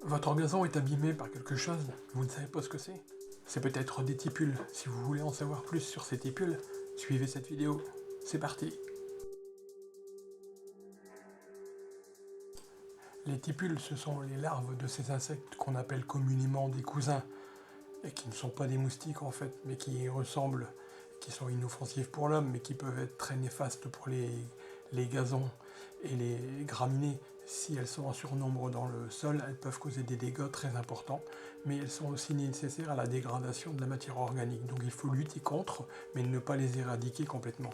Votre gazon est abîmé par quelque chose, vous ne savez pas ce que c'est. C'est peut-être des tipules. Si vous voulez en savoir plus sur ces tipules, suivez cette vidéo. C'est parti. Les tipules, ce sont les larves de ces insectes qu'on appelle communément des cousins, et qui ne sont pas des moustiques en fait, mais qui y ressemblent, qui sont inoffensifs pour l'homme, mais qui peuvent être très néfastes pour les gazons et les graminées. Si elles sont en surnombre dans le sol, elles peuvent causer des dégâts très importants, mais elles sont aussi nécessaires à la dégradation de la matière organique. Donc il faut lutter contre, mais ne pas les éradiquer complètement.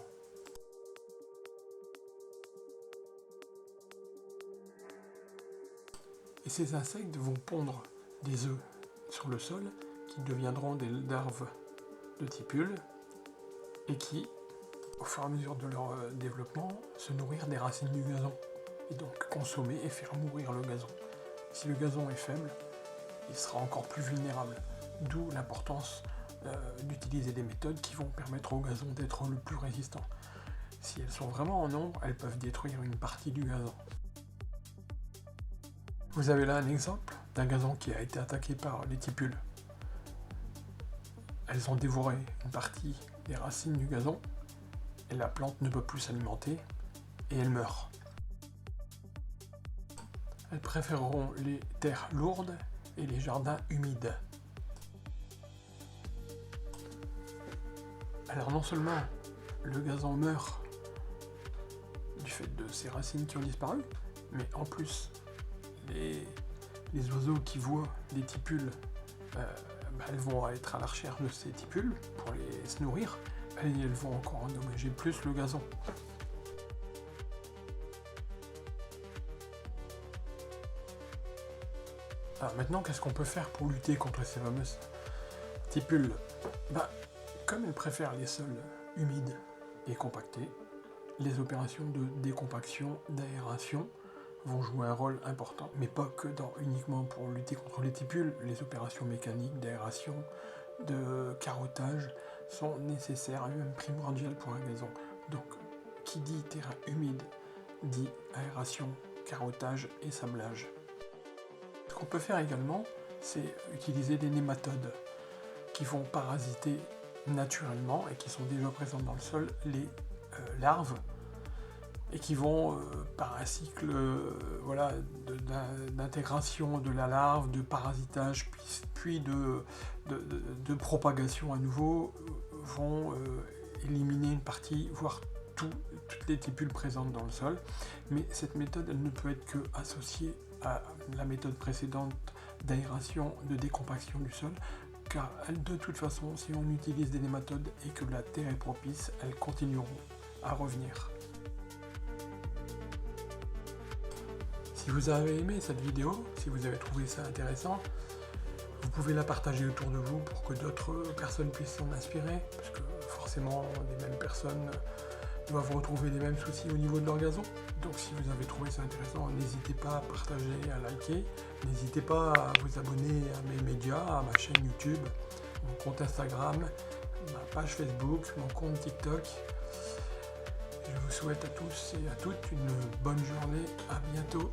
Et ces insectes vont pondre des œufs sur le sol, qui deviendront des larves de tipules, et qui, au fur et à mesure de leur développement, se nourrir des racines du gazon, et donc consommer et faire mourir le gazon. Si le gazon est faible, il sera encore plus vulnérable, d'où l'importance d'utiliser des méthodes qui vont permettre au gazon d'être le plus résistant. Si elles sont vraiment en nombre, elles peuvent détruire une partie du gazon. Vous avez là un exemple d'un gazon qui a été attaqué par les tipules. Elles ont dévoré une partie des racines du gazon, et la plante ne peut plus s'alimenter, et elle meurt. Elles préféreront les terres lourdes et les jardins humides. Alors non seulement le gazon meurt du fait de ses racines qui ont disparu, mais en plus les oiseaux qui voient les tipules, elles vont être à la recherche de ces tipules pour se nourrir, et elles vont encore endommager plus le gazon. Alors maintenant, qu'est-ce qu'on peut faire pour lutter contre ces fameuses tipules? Comme elles préfèrent les sols humides et compactés, les opérations de décompaction, d'aération vont jouer un rôle important, mais pas que uniquement pour lutter contre les tipules. Les opérations mécaniques d'aération, de carottage sont nécessaires et même primordiales pour un gazon. Donc, qui dit terrain humide, dit aération, carottage et sablage. Ce qu'on peut faire également, c'est utiliser des nématodes qui vont parasiter naturellement et qui sont déjà présentes dans le sol les larves, et qui vont, par un cycle d'intégration de la larve, de parasitage, puis de propagation à nouveau, vont éliminer une partie, voire toutes les tipules présentes dans le sol. Mais cette méthode, elle ne peut être que associée à la méthode précédente d'aération, de décompaction du sol, car de toute façon, si on utilise des nématodes et que la terre est propice, elles continueront à revenir. Si vous avez aimé cette vidéo, si vous avez trouvé ça intéressant, vous pouvez la partager autour de vous pour que d'autres personnes puissent s'en inspirer, parce que forcément les mêmes personnes doivent retrouver les mêmes soucis au niveau de leur gazon. Donc si vous avez trouvé ça intéressant, n'hésitez pas à partager, à liker, n'hésitez pas à vous abonner à mes médias, à ma chaîne YouTube, mon compte Instagram, ma page Facebook, mon compte TikTok. Je vous souhaite à tous et à toutes une bonne journée, à bientôt.